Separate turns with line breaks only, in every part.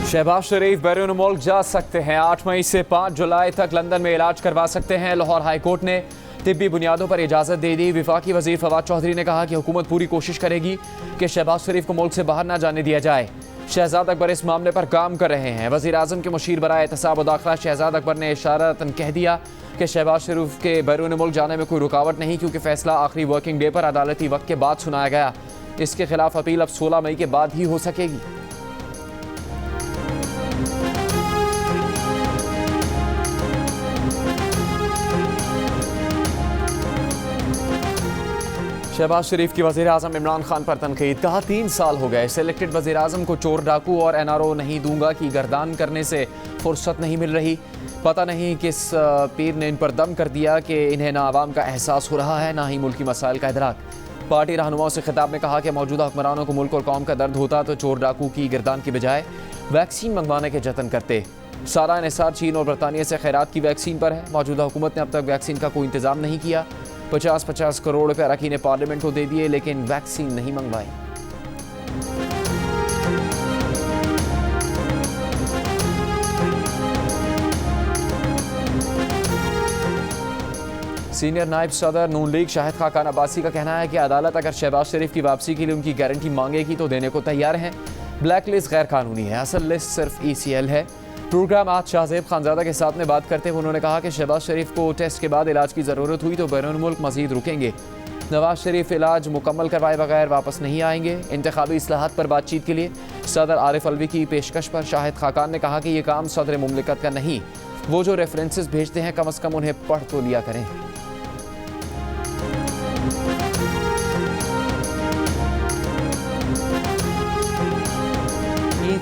शहबाज शरीफ बैरून मुल्क जा सकते हैं। 8 मई से 5 जुलाई तक लंदन में इलाज करवा सकते हैं। लाहौर हाई कोर्ट ने तिब्बी बुनियादों पर इजाज़त दे दी। वफाकी वजीर फवाद चौधरी ने कहा कि हुकूमत पूरी कोशिश करेगी कि शहबाज शरीफ को मुल्क से बाहर ना जाने दिया जाए। शहजाद अकबर इस मामले पर काम कर रहे हैं। वज़ीर आज़म के मुशीर बराए एहतसाब व दाखिला शहजाद अकबर ने इशारतन कह दिया कि शहबाज शरीफ के बैरून मुल्क जाने में कोई रुकावट नहीं, क्योंकि फैसला आखिरी वर्किंग डे पर अदालती वक्त के बाद सुनाया गया। इसके खिलाफ अपील अब 16 मई के बाद ही हो सकेगी। शहबाज शरीफ की वज़ीर आज़म इमरान खान पर तनकीद। कहा 3 साल हो गए सेलेक्टेड वज़ीर आज़म को चोर डाकू और NRO नहीं दूंगा की गर्दान करने से फुर्सत नहीं मिल रही। पता नहीं किस पीर ने इन पर दम कर दिया कि इन्हें ना आवाम का एहसास हो रहा है ना ही मुल्की मसाइल का इदराक। पार्टी रहनुमाओं से खिताब में कहा कि मौजूदा हुक्मरानों को मुल्क और कौम का दर्द होता तो चोर डाकू की गर्दान की बजाय वैक्सीन मंगवाने के जतन करते। सारा इन्हिसार चीन और बरतानिया से खैरात की वैक्सीन पर है। मौजूदा हुकूमत ने अब तक वैक्सीन का कोई इंतजाम नहीं किया। 50-50 करोड़ रुपये अरकान पार्लियामेंट को दे दिए, लेकिन वैक्सीन नहीं मंगवाई। सीनियर नायब सदर नून लीग शाहिद खाकान अब्बासी का कहना है कि अदालत अगर शहबाज शरीफ की वापसी के लिए उनकी गारंटी मांगेगी तो देने को तैयार हैं। ब्लैक लिस्ट गैर कानूनी है, असल लिस्ट सिर्फ ECL है। प्रोग्राम आज शाहजेब खानजादा के साथ में बात करते हुए उन्होंने कहा कि शहबाज शरीफ को टेस्ट के बाद इलाज की ज़रूरत हुई तो बैरून मुल्क मजीद रुकेंगे। नवाज शरीफ इलाज मुकम्मल करवाए बगैर वापस नहीं आएंगे। इंतखाबी इस्लाहात पर बातचीत के लिए सदर आरिफ अलवी की पेशकश पर शाहिद खाकान ने कहा कि यह काम सदर मुमलिकत का नहीं, वो जो रेफरेंसेस भेजते हैं कम अज़ कम उन्हें पढ़ तो लिया करें।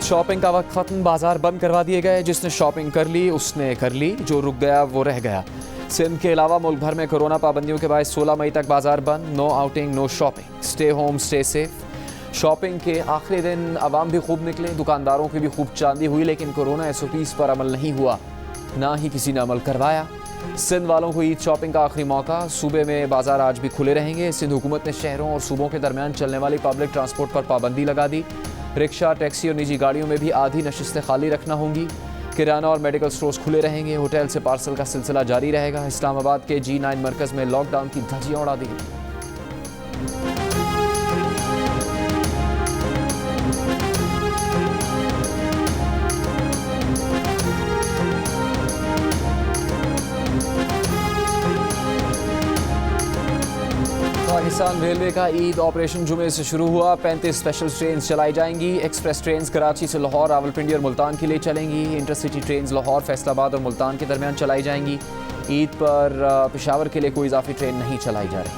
शॉपिंग का वक्त खत्म, बाजार बंद करवा दिए गए। जिसने शॉपिंग कर ली उसने कर ली, जो रुक गया वो रह गया। सिंध के अलावा मुल्क भर में कोरोना पाबंदियों के बाद 16 मई तक बाजार बंद। No outing no shopping, stay home stay safe. Shopping के आखिरी दिन अवाम भी खूब निकले, दुकानदारों की भी खूब चांदी हुई, लेकिन कोरोना SOPs पर अमल नहीं हुआ, ना ही किसी ने अमल करवाया। सिंध वालों को ईद शॉपिंग का आखिरी मौका। सूबे में बाजार आज भी खुले रहेंगे। सिंध हुकूमत ने शहरों और सूबों के दरमियान चलने वाली पब्लिक ट्रांसपोर्ट पर पाबंदी लगा दी। रिक्शा, टैक्सी और निजी गाड़ियों में भी आधी नशिस्तें खाली रखना होंगी। किराना और मेडिकल स्टोर्स खुले रहेंगे। होटल से पार्सल का सिलसिला जारी रहेगा। इस्लामाबाद के G9 मरकज़ में लॉकडाउन की धज्जियां उड़ा दी गई। पाकिस्तान रेलवे का ईद ऑपरेशन जुमे से शुरू हुआ। 35 स्पेशल ट्रेन चलाई जाएंगी। एक्सप्रेस ट्रेन कराची से लाहौर, रावलपिंडी और मुल्तान के लिए चलेंगी। इंटरसिटी ट्रेन लाहौर, फैसलाबाद और मुल्तान के दरमियान चलाई जाएंगी। ईद पर पेशावर के लिए कोई इजाफी ट्रेन नहीं चलाई जा रही।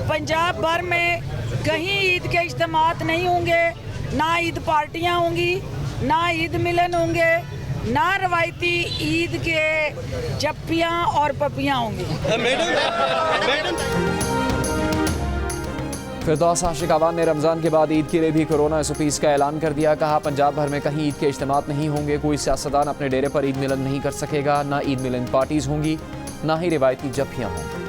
पंजाब भर में कहीं ईद के इज्तिमात नहीं होंगे, ना ईद पार्टियां होंगी, ना ईद मिलन होंगे, ना रवायती ईद के जप्पियाँ और पपियाँ होंगी।
फिरदौस आशिक अवान ने रमज़ान के बाद ईद के लिए भी कोरोना SOPs का ऐलान कर दिया। कहा पंजाब भर में कहीं ईद के इज्तिमात नहीं होंगे। कोई सियासतदान अपने डेरे पर ईद मिलन नहीं कर सकेगा। ना ईद मिलन पार्टीज होंगी, ना ही रिवायती जप्पियाँ होंगी।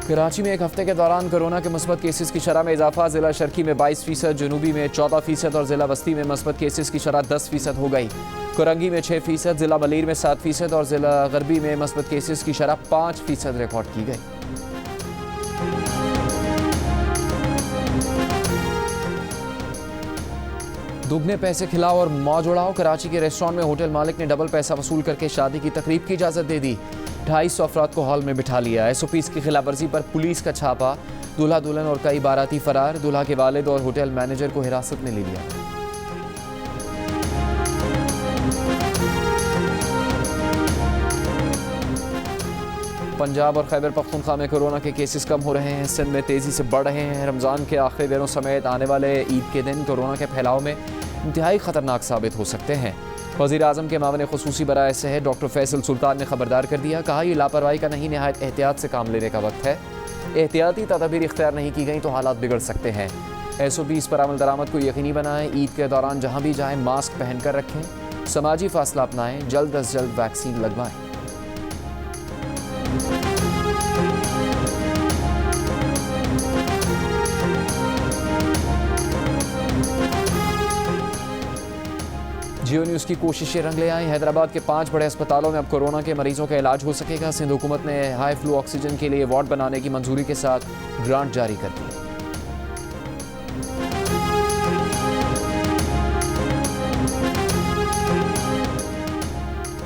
कराची में एक हफ्ते के दौरान कोरोना के मुस्बत केसेस की शरह में इजाफा। जिला शर्की में 22%, जनूबी में 14% और जिला बस्ती में मुस्बत केसेस की शरह 10% हो गई। कोरंगी में 6%, जिला मलीर में 7% और जिला गरबी में मुस्बत केसेस की शरह 5% रिकॉर्ड की गई। दुगने पैसे खिलाओ और मौज उड़ाओ। कराची के रेस्टोरेंट में होटल मालिक ने डबल पैसा वसूल करके शादी की तकरीब की इजाज़त दे दी। 250 अफराद को हॉल में बिठा लिया। SOPs की खिलाफवर्जी पर पुलिस का छापा। दूल्हा दुल्हन और कई बाराती फरार। दूल्हा के वालिद और होटल मैनेजर को हिरासत में ले लिया। पंजाब और खैबर पख्तूनख्वा में कोरोना के केसेस कम हो रहे हैं। सिंध में तेज़ी से बढ़ रहे हैं। रमज़ान के आखिरी दिनों समेत आने वाले ईद के दिन कोरोना के फैलाव में इंतहाई ख़तरनाक साबित हो सकते हैं। वज़ीर आज़म के मामले खुसूसी बराए सेहत डॉक्टर फैसल सुल्तान ने खबरदार कर दिया। कहा यह लापरवाही का नहीं, नहायत एहतियात से काम लेने का वक्त है। एहतियाती तदबीर इख्तियार नहीं की गई तो हालात बिगड़ सकते हैं। SOPs पर अमल दरामद को यकीनी बनाएं। ईद के दौरान जहाँ भी जाएँ मास्क पहन कर रखें। समाजी फासला अपनाएं, जल्द अज जल्द वैक्सीन लगवाएं। जियो न्यूज़ की कोशिशें रंग ले आई। हैदराबाद के 5 बड़े अस्पतालों में अब कोरोना के मरीजों का इलाज हो सकेगा। सिंध हुकूमत ने हाई फ्लू ऑक्सीजन के लिए वार्ड बनाने की मंजूरी के साथ ग्रांट जारी कर दी।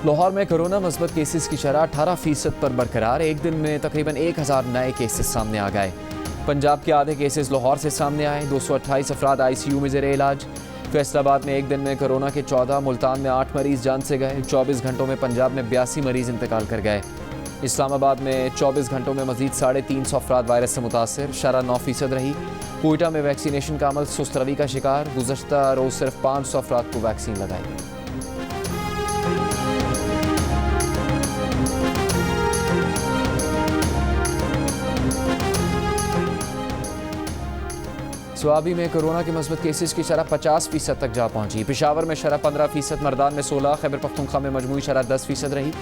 लाहौर में कोरोना मस्बत केसेस की शरह 18% पर बरकरार। एक दिन में तकरीबन 1000 नए केसेस सामने आ गए। पंजाब के आधे केसेस लाहौर से सामने आए। 228 अफराद ICU में ज़ेरे इलाज। फैसलाबाद में एक दिन में कोरोना के 14, मुल्तान में 8 मरीज जान से गए। 24 घंटों में पंजाब में 82 मरीज इंतकाल कर गए। इस्लामाबाद में 24 घंटों में मजीद 350 अफराद वायरस से मुतासर, शरह 9% रही। कोयटा में वैक्सीनेशन का अमल सुस्त रवि का शिकार। गुज़श्ता रोज़ सिर्फ 500 अफराद को वैक्सीन लगाई गई। स्वाबी में कोरोना के मस्बत केसेस की शरह 50% तक जा पहुंची। पेशावर में शरह 15%, मर्दान में 16, खैबर पख्तूनख्वा में मजमूई शरह 10% रही।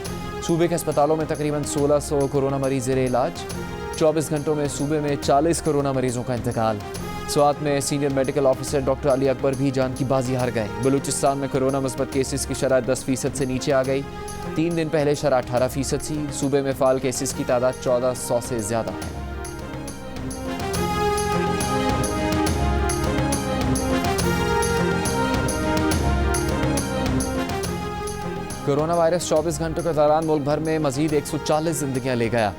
सूबे के अस्पतालों में तकरीबन 1600 कोरोना मरीज ज़ेरे इलाज। 24 घंटों में सूबे में 40 कोरोना मरीजों का इंतकाल। स्वात में senior medical officer doctor Ali Akbar भी जान की बाजी हार गए। बलूचिस्तान में कोरोना मस्बत केसेस की शरह 10% से नीचे आ गई। 3 दिन पहले शरह 18% थी। सूबे में फ़ाल केसेस की तादाद 1400 से ज़्यादा है। कोरोना वायरस 24 घंटों के दौरान मुल्क भर में मजीद 140 जिंदगियां ले गया।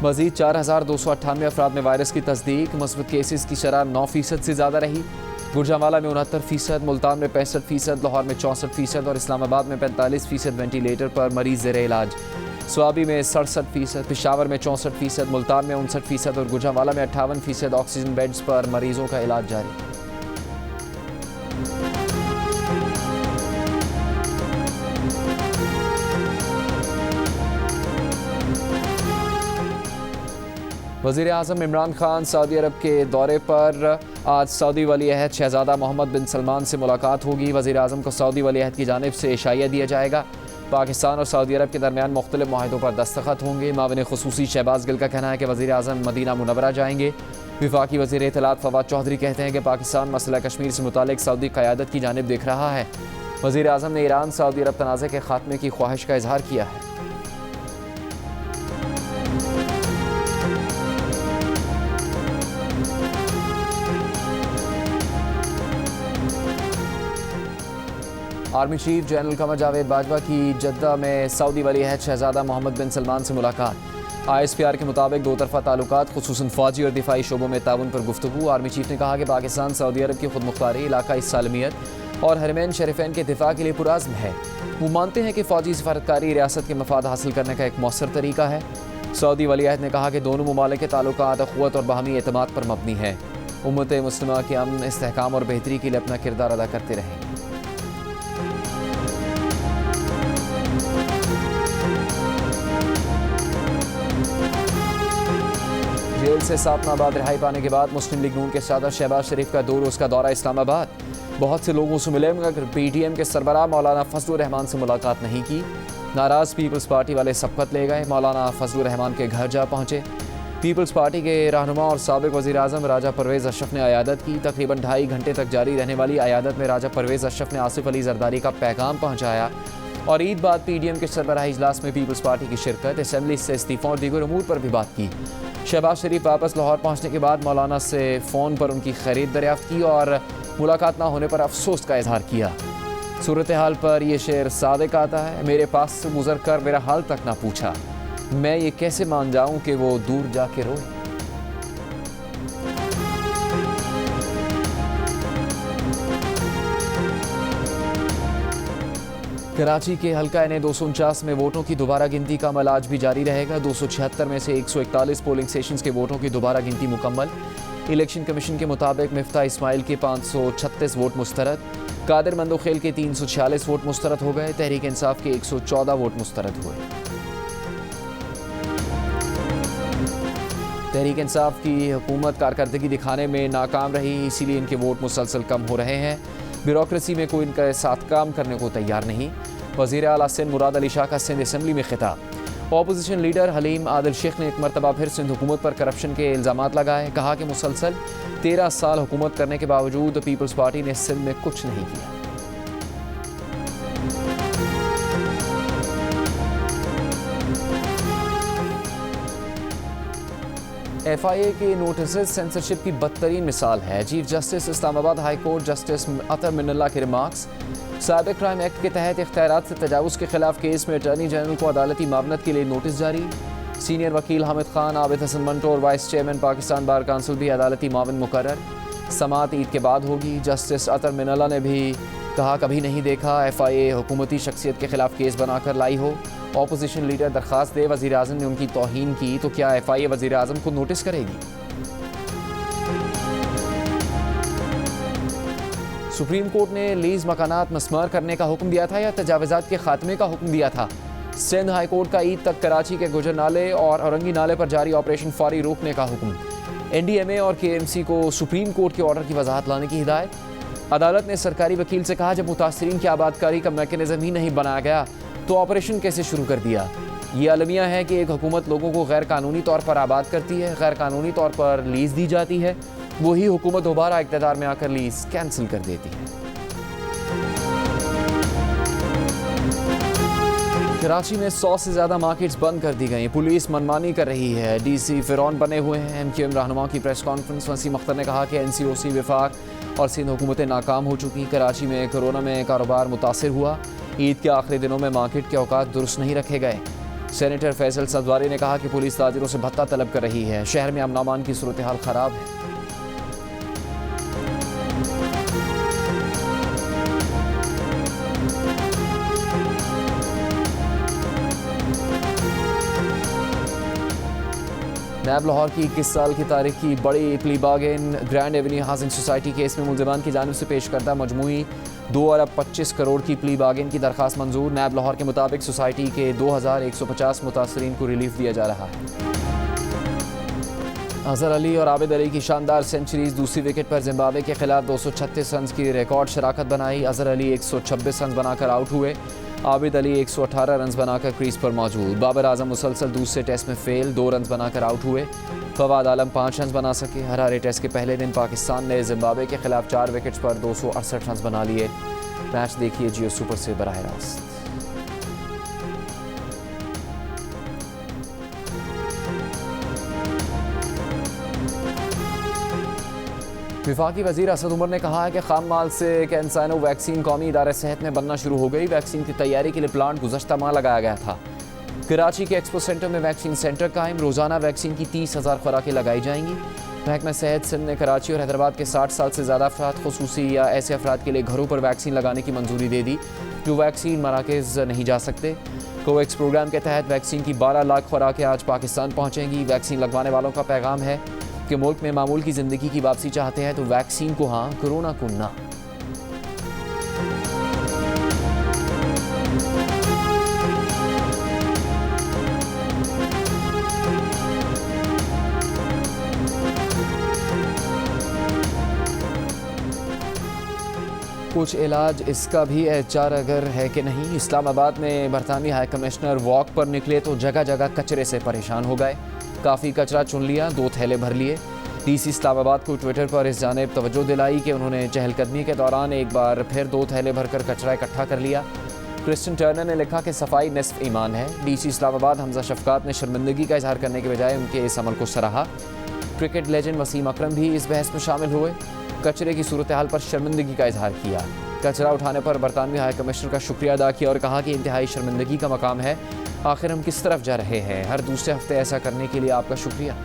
मजीद 4298 अफराद में वायरस की तस्दीक। मस्बत केसेस की शरह 9% से ज़्यादा रही। गुरजांवाला में 69%, मुल्तान में 65%, लाहौर में 64% और इस्लामाबाद में 45% वेंटिलेटर पर मरीज ज़ेरे इलाज। स्वाबी में 67%, पेशावर में 64%, मुल्तान में 59% और गुरजांवाला में 58% ऑक्सीजन बेड्स पर मरीजों का इलाज जारी। वज़ीर आज़म इमरान खान सऊदी अरब के दौरे पर। आज सऊदी वली अहद शहज़ादा मोहम्मद बिन सलमान से मुलाकात होगी। वज़ीर आज़म को सऊदी वली अहद की जानिब से इशाइया दिया जाएगा। पाकिस्तान और सऊदी अरब के दरमियान मुख्तलिफ मुआहिदों पर दस्तखत होंगे। माविन खुसूसी शहबाज गिल का कहना है कि वज़ीर आज़म मदीना मुनव्वरा जाएंगे। विफाकी वज़ीर इत्तलात फवाद चौधरी कहते हैं कि पाकिस्तान मसला कश्मीर से मुतालिक सऊदी क़यादत की जानिब देख रहा है। वज़ीर आज़म ने ईरान सऊदी अरब तनाज़े के खात्मे की ख्वाहिश का इजहार किया है। Army chief general Qamar Javed Bajwa की जद्दा में सऊदी वली अहद शहज़ादा मोहम्मद बिन सलमान से मुलाकात। ISPR के मुताबिक दो तरफ़ा ताल्लुकात खुसूसन फ़ौजी और दिफाई शोबों में ताउन पर गुफ्तगू। आर्मी चीफ ने कहा कि पाकिस्तान सऊदी अरब की खुदमुख्तारी, इलाकाई सालमियत और हरमैन शरीफैन के दिफा के लिए पुराज़्म है। वो मानते हैं कि फ़ौजी सफारतकारी रियासत के मफाद हासिल करने का एक मौसर तरीका है। सऊदी वली अहद ने कहा कि दोनों ममालिक के ताल्लुकात अख़ुवत और बाहमी एतमाद पर मबनी है। उम्मत मुस्लिमा के अमन, इस्तेहकाम और बेहतरी के लिए अपना किरदार अदा करते रहेंगे। जेल से 7 माह बाद रिहाई पाने के बाद मुस्लिम लीग नून के सदर शहबाज शरीफ का 2 रोज़ का दौरा इस्लामाबाद। बहुत से लोगों से मिले मगर PTM के सरबराह मौलाना फजलुर रहमान से मुलाकात नहीं की। नाराज़ पीपल्स पार्टी वाले सबकत ले गए। मौलाना फजलुर रहमान के घर जा पहुँचे। पीपल्स पार्टी के रहनुमा और साबिक वज़ीर आज़म राजा परवेज़ अशरफ ने अयादत की। तकरीबन 2.5 घंटे तक जारी रहने वाली अयादत में राजा परवेज़ अशरफ ने आसिफ अली जरदारी का पैगाम पहुँचाया और ईद बाद PTM के सरबराही इजलास में पीपल्स पार्टी की शिरकत, असेंबली से इस्तीफ़ा और दीगर अमूर पर भी बात की। शहबाज शरीफ वापस लाहौर पहुँचने के बाद मौलाना से फ़ोन पर उनकी खैरियत दरियाफ्त की और मुलाकात ना होने पर अफसोस का इजहार किया। सूरत हाल पर यह शेर सादिक आता है, मेरे पास से गुजर कर मेरा हाल तक ना पूछा, मैं ये कैसे मान जाऊं कि वो दूर जाके रोए। कराची के हल्का NA 249 में वोटों की दोबारा गिनती का अमल आज भी जारी रहेगा। 276 में से 141 पोलिंग स्टेशन के वोटों की दोबारा गिनती मुकम्मल। इलेक्शन कमीशन के मुताबिक मिफ्ता इस्माइल के 536 वोट मुस्तरद, कादिर मंदोखेल के 346 वोट मुस्तरद हो गए। तहरीक इंसाफ के 114 वोट मुस्तरद हुए। तहरीक इंसाफ की हुकूमत कारकर्दगी दिखाने में नाकाम रही, इसीलिए इनके वोट मुसलसल कम हो रहे हैं। ब्यूरोक्रेसी में कोई इनके साथ काम करने को तैयार नहीं। वज़ीर आला सिंध मुराद अली शाह का सिंध असम्बली में खिताब। ऑपोजिशन लीडर हलीम आदिल शेख ने एक मरतबा फिर सिंध हुकूमत पर करप्शन के इल्ज़ामात लगाए। कहा कि मुसलसल 13 साल हुकूमत करने के बावजूद पीपल्स पार्टी ने सिंध में कुछ नहीं किया। FIA के नोटिस सेंसरशिप की बदतरीन मिसाल है। Chief justice Islamabad high court justice Athar Minallah के रिमार्क्स। साइबर क्राइम एक्ट के तहत इख्तियारात से तजावुज़ के खिलाफ केस में अटॉर्नी जनरल को अदालती मामलत के लिए नोटिस जारी। सीनियर वकील हामिद खान, आबिद हसन मंटो और vice chairman Pakistan bar council भी अदालती मावन मुकर्रर। समाअत ईद के बाद होगी। जस्टिस अतर मिनल्ला ने भी कहा कभी नहीं देखा FIA हुकूमती शख्सियत के खिलाफ केस बनाकर लाई हो। ऑपोजिशन लीडर दरख्वास्त दे वज़ीर आज़म ने उनकी तौहीन की तो क्या FIA वज़ीर आज़म को नोटिस करेगी? सुप्रीम कोर्ट ने लीज मकानात मस्मार करने का हुक्म दिया था या तजावज़ात के खात्मे का हुक्म दिया था? सिंध हाई कोर्ट का ईद तक कराची के गुजर नाले और औरंगी नाले पर जारी ऑपरेशन फौरी रोकने का हुक्म। NDMA और KMC को सुप्रीम कोर्ट के ऑर्डर की वजाहत लाने की हिदायत। अदालत ने सरकारी वकील से कहा जब मुतासरीन की आबादकारी का मैकेनिज्म ही नहीं बनाया गया तो ऑपरेशन कैसे शुरू कर दिया? ये अलमिया है कि एक हुकूमत लोगों को गैर कानूनी तौर पर आबाद करती है, गैर कानूनी तौर पर लीज दी जाती है, वही हुकूमत दोबारा इक़्तिदार में आकर लीज कैंसिल कर देती है। कराची में 100 से ज़्यादा मार्केट्स बंद कर दी गई। पुलिस मनमानी कर रही है। DC फ़िरौन बने हुए हैं। MQM रहनुमाओं की प्रेस कॉन्फ्रेंस। वसीम अख्तर ने कहा कि NCOC, विफाक और सिंध हुकूमतें नाकाम हो चुकी। कराची में कोरोना में कारोबार मुतासिर हुआ। ईद के आखिरी दिनों में मार्केट के औकात दुरुस्त नहीं रखे गए। सेनेटर फैसल सदवारी ने कहा कि पुलिस ताजिरों से भत्ता तलब कर रही है। शहर में अमन अमान की सूरत हाल ख़राब है। नैब लाहौर की 21 साल की तारीख की बड़ी plea bargain grand Avenue housing society case में मुल्ज़िमान की जानिब से पेश करदा मजमूई 2 अरब 25 करोड़ की प्ली बार्गेन की दरख्वास्त मंजूर। नैब लाहौर के मुताबिक सोसाइटी के 2150 मुतासरीन को रिलीफ दिया जा रहा है। अजहर अली और आबिद अली की शानदार सेंचुरीज। दूसरी विकेट पर जिम्बाब्वे के खिलाफ 236 रन की रिकॉर्ड शराकत बनाई। अजहर अली 126 रन बनाकर आउट हुए। आबिद अली 118 रन बनाकर क्रीज पर मौजूद। बाबर आजम मुसलसल दूसरे टेस्ट में फेल, 2 रन बनाकर आउट हुए। फवाद आलम 5 रन बना सके। हरारे टेस्ट के पहले दिन पाकिस्तान ने जिम्बाब्वे के खिलाफ 4 विकेट्स पर 268 रन बना लिए। मैच देखिए जियो सुपर से बराह रास्त। विफाकी वज़ीर असद उमर ने कहा है कि खाम माल से कैंसाइनो वैक्सीन कौमी इदारे सेहत में बनना शुरू हो गई। वैक्सीन की तैयारी के लिए प्लांट गुज़श्ता माह लगाया गया था। कराची के एक्सपो सेंटर में वैक्सीन सेंटर कायम। रोज़ाना वैक्सीन की 30,000 खुराकें लगाई जाएंगी। महकमा सेहत सिंध ने कराची और हैदराबाद के 60 साल से ज़्यादा अफराद, खुसूसी या ऐसे अफराद के लिए घरों पर वैक्सीन लगाने की मंजूरी दे दी जो वैक्सीन मराकज़ नहीं जा सकते। कोवैक्स प्रोग्राम के तहत वैक्सीन की 12 लाख खुराकें आज पाकिस्तान पहुँचेंगी। वैक्सीन लगवाने वालों का पैगाम है कि मुल्क में मामूल की ज़िंदगी की वापसी चाहते हैं तो वैक्सीन को हाँ, कोरोना को ना। कुछ इलाज इसका भी HR अगर है कि नहीं। इस्लामाबाद में बरतानवी हाई कमिश्नर वॉक पर निकले तो जगह जगह कचरे से परेशान हो गए। काफ़ी कचरा चुन लिया, 2 थैले भर लिए। DC इस्लामाबाद को ट्विटर पर इस जानिब तवज्जो दिलाई कि उन्होंने चहलकदमी के दौरान एक बार फिर 2 थैले भरकर कचरा इकट्ठा कर लिया। क्रिस्टन टर्नर ने लिखा कि सफाई निस्फ ईमान है। DC इस्लामाबाद हमजा शफकात ने शर्मिंदगी का इजहार करने के बजाय उनके इस अमल को सराहा। क्रिकेट लेजेंड वसीम अकरम भी इस बहस में शामिल हुए। कचरे की सूरत हाल पर शर्मिंदगी का इजहार किया। कचरा उठाने पर बरतानवी हाई कमिश्नर का शुक्रिया अदा किया और कहा कि इंतहाई शर्मिंदगी का मकाम है। आखिर हम किस तरफ जा रहे हैं? हर दूसरे हफ्ते ऐसा करने के लिए आपका शुक्रिया।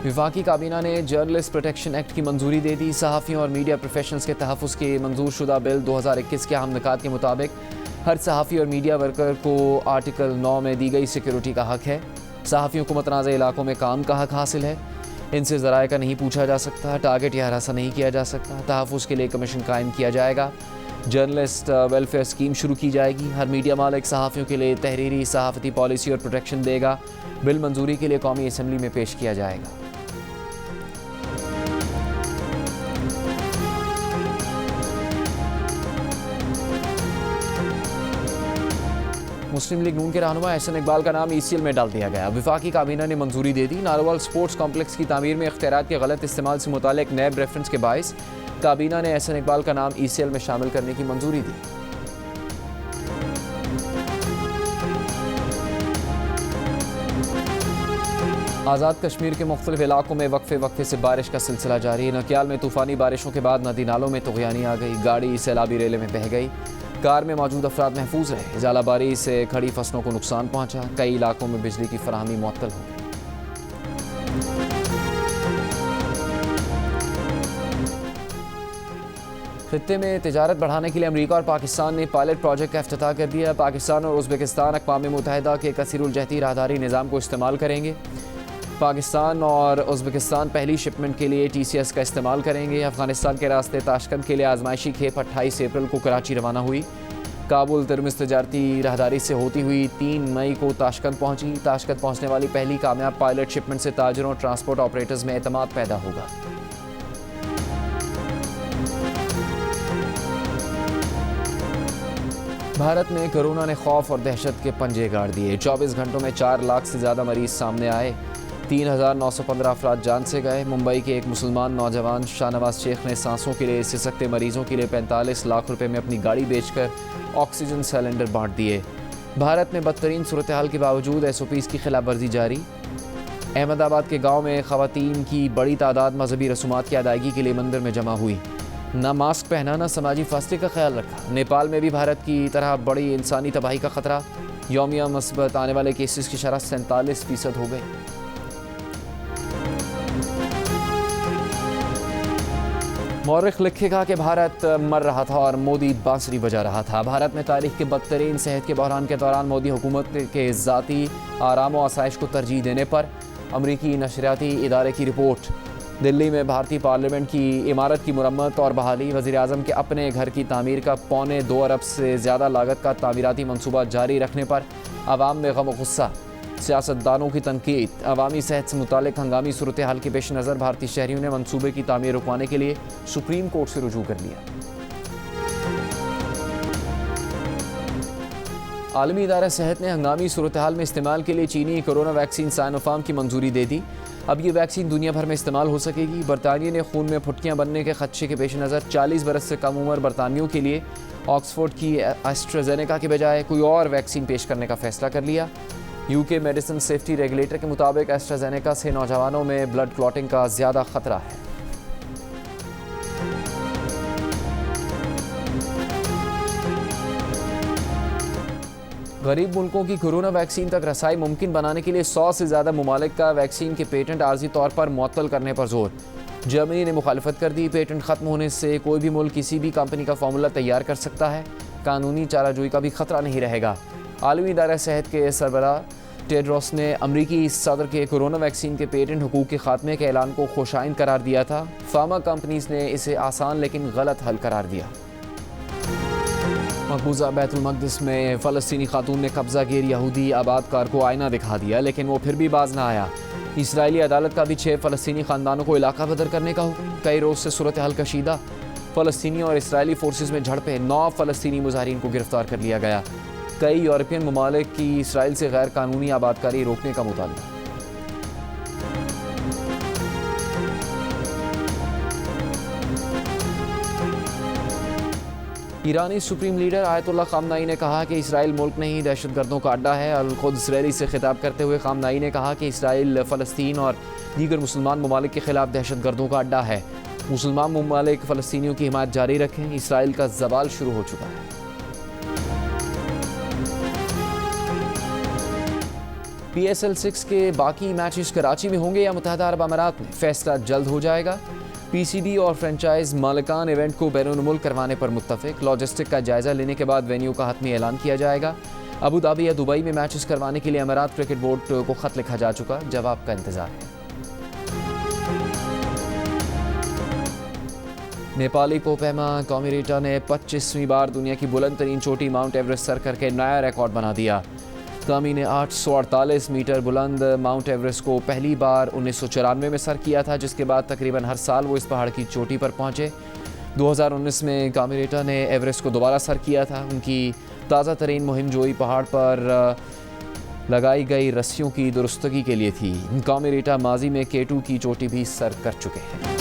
विफाकी काबीना ने जर्नलिस्ट प्रोटेक्शन एक्ट की मंजूरी दे दी। सहाफ़ियों और मीडिया प्रोफेशनल्स के तहफ़्फ़ुज़ के मंजूर शुदा बिल 2021 के अहम निकात के मुताबिक हर सहाफ़ी और मीडिया वर्कर को आर्टिकल 9 में दी गई सिक्योरिटी का हक है। सहाफ़ियों को मुतनाज़ इलाकों में काम का हक हासिल है। इनसे ज़राए का नहीं पूछा जा सकता, टारगेट या हरासा नहीं किया जा सकता। तहफ़्फ़ुज़ के लिए कमीशन कायम किया जाएगा। जर्नलिस्ट वेलफेयर स्कीम शुरू की जाएगी। हर मीडिया मालिक सहाफ़ियों के लिए तहरीरी सहाफ़ती पॉलिसी और प्रोटेक्शन देगा। बिल मंजूरी के लिए कौमी असम्बली में पेश किया जाएगा। मुस्लिम लीग नून के रहनुमा एहसन इकबाल का नाम ECL में डाल दिया गया। वफाकी काबीना ने मंजूरी दे दी। नारोवाल स्पोर्ट्स कॉम्प्लेक्स की तामीर में इख्तियारात के गलत इस्तेमाल से मुतालिक नैब रेफरेंस के बायस काबीना ने एहसन इकबाल का नाम ECL में शामिल करने की मंजूरी दी। आज़ाद कश्मीर के मुख्तलिफ इलाकों में वक्फे से बारिश का सिलसिला जारी। नकियाल में तूफ़ानी बारिशों के बाद नदी नालों में तुग़यानी आ गई। गाड़ी सैलाबी रेले में बह गई। कार में मौजूद अफराद महफूज रहे। ज़ालाबारी से खड़ी फसलों को नुकसान पहुंचा। कई इलाकों में बिजली की फराहमी मुअत्तल हो गई। खित्ते में तिजारत बढ़ाने के लिए अमरीका और पाकिस्तान ने पायलट प्रोजेक्ट का इफ्तिताह कर दिया। पाकिस्तान और उज़्बेकिस्तान अक़वाम मुत्तहिदा के कसीरुल-जहती राहदारी निज़ाम को इस्तेमाल करेंगे। पाकिस्तान और उज़्बेकिस्तान पहली शिपमेंट के लिए TCS का इस्तेमाल करेंगे। अफगानिस्तान के रास्ते ताशकंद के लिए आजमाइशी खेप 28 अप्रैल को कराची रवाना हुई। काबुल तिरमिज़ तिजारती राहदारी से होती हुई 3 मई को ताशकंद पहुंची। ताशकंद पहुंचने वाली पहली कामयाब पायलट शिपमेंट से ताजरों और ट्रांसपोर्ट ऑपरेटर्स में एतमाद पैदा होगा। भारत में कोरोना ने खौफ और दहशत के पंजे गाड़ दिए। 24 घंटों में 4 लाख से ज़्यादा मरीज सामने आए। 3,915 अफराद जान से गए। मुंबई के एक मुसलमान नौजवान शाहनवाज शेख ने सांसों के लिए सिसकते मरीजों के लिए 45 लाख रुपए में अपनी गाड़ी बेचकर ऑक्सीजन सिलेंडर बांट दिए। भारत में बदतरीन सूरत हाल के बावजूद SOPs की खिलाफ वर्जी जारी। अहमदाबाद के गांव में खवातीन की बड़ी तादाद मजहबी रसूमात की अदायगी के लिए मंदिर में जमा हुई। ना मास्क पहना, ना समाजी फासले का ख्याल रखा। नेपाल में भी भारत की तरह बड़ी इंसानी तबाही का खतरा। यौमिया मस्बत आने वाले केसेस की शरह 47% हो गई। मौरिख लिखेगा कि भारत मर रहा था और मोदी बांसुरी बजा रहा था। भारत में तारीख के बदतरीन सेहत के बहरान के दौरान मोदी हुकूमत के ज़ाती आराम व आसाइश को तरजीह देने पर अमरीकी नशरियाती इदारे की रिपोर्ट। दिल्ली में भारतीय पार्लियामेंट की इमारत की मुरम्मत और बहाली। वज़ीर आज़म के अपने घर की तामीर का 2.25 अरब से ज़्यादा लागत का तामीराती मनसूबा जारी रखने पर आवाम में गम व गुस्सा। सियासतदानों की तनकीद। अवामी सेहत से मुतालिक हंगामी सूरत हाल के पेश नज़र भारतीय शहरियों ने मनसूबे की तामीर रुकवाने के लिए सुप्रीम कोर्ट से रुजू कर लिया। आलमी इदारा सेहत ने हंगामी सूरत हाल में इस्तेमाल के लिए चीनी कोरोना वैक्सीन साइनोफार्म की मंजूरी दे दी। अब ये वैक्सीन दुनिया भर में इस्तेमाल हो सकेगी। बरतानिया ने खून में फुटकियाँ बनने के खदशे के पेश नज़र 40 बरस से कम उम्र बरतानियों के लिए ऑक्सफोर्ड की एस्ट्राजेनेका के बजाय कोई और वैक्सीन पेश करने का फैसला कर लिया। UK मेडिसिन सेफ्टी रेगुलेटर के मुताबिक एस्ट्राजेनेका से नौजवानों में ब्लड क्लॉटिंग का ज़्यादा खतरा है। गरीब मुल्कों की कोरोना वैक्सीन तक रसाई मुमकिन बनाने के लिए 100 से ज़्यादा ममालिक का वैक्सीन के पेटेंट आर्जी तौर पर मुअत्तल करने पर जोर। जर्मनी ने मुखालफत कर दी। पेटेंट ख़त्म होने से कोई भी मुल्क किसी भी कंपनी का फार्मूला तैयार कर सकता है। कानूनी चाराजोई का भी खतरा नहीं रहेगा। आलमी इदारा सेहत के सरबराह टेड्रोस ने अमरीकी सदर के कोरोना वैक्सीन के पेटेंट हुकूक के खात्मे के ऐलान को खुशाइन करार दिया था। फार्मा कंपनीज ने इसे आसान लेकिन गलत हल करार दिया। मकबूजा बैतुल मक़दिस में फ़लस्तीनी खातून ने कब्ज़ा गिर यहूदी आबादकार को आईना दिखा दिया, लेकिन वो फिर भी बाज ना आया। इसराइली अदालत का भी 6 फ़लस्तीनी ख़ानदानों को इलाका बदर करने का हुक्म। कई रोज़ से सूरत हाल कशीदा। फ़लस्तीनी और इसराइली फोर्सेस में झड़पें। 9 फ़लस्तीनी मुजाहिरीन को गिरफ्तार कर लिया गया। कई यूरोपियन ममालिक की इसराइल से गैर कानूनी आबादकारी रोकने का मुतालबा। ईरानी सुप्रीम लीडर आयतुल्लाह खामनाई ने कहा कि इसराइल मुल्क नहीं दहशतगर्दों का अड्डा है। अल-कुद्स रैली से खिताब करते हुए खामनाई ने कहा कि इसराइल फ़लस्तीन और दीगर मुसलमान ममालिक के खिलाफ दहशतगर्दों का अड्डा है। मुसलमान ममालिक फ़लस्तीनियों की हिमायत जारी रखें। इसराइल का ज़वाल शुरू हो चुका है। PSL 6 के बाकी मैचेस कराची में होंगे या मुत्तहदा अरब अमारात में, फैसला जल्द हो जाएगा। PCB और फ्रेंचाइज मालिकान इवेंट को बैरून मुल्क करवाने पर मुत्तफिक। लॉजिस्टिक का जायजा लेने के बाद वेन्यू का हतमी ऐलान किया जाएगा। अबू धाबी या दुबई में मैचेस करवाने के लिए अमारात क्रिकेट बोर्ड को खत लिखा जा चुका, जवाब का इंतजार है। नेपाली पोपेमा कॉमिरेटा ने 25वीं बार दुनिया की बुलंद तरीन चोटी माउंट एवरेस्ट सर करके नया रिकॉर्ड बना दिया। कामी ने 848 मीटर बुलंद माउंट एवरेस्ट को पहली बार 1994 में सर किया था, जिसके बाद तकरीबन हर साल वो इस पहाड़ की चोटी पर पहुंचे। 2019 में कॉमिरेटा ने एवरेस्ट को दोबारा सर किया था। उनकी ताज़ा तरीन मुहिम जोई पहाड़ पर लगाई गई रस्सियों की दुरुस्तगी के लिए थी। कॉमिरेटा माजी में K2 की चोटी भी सर कर चुके हैं।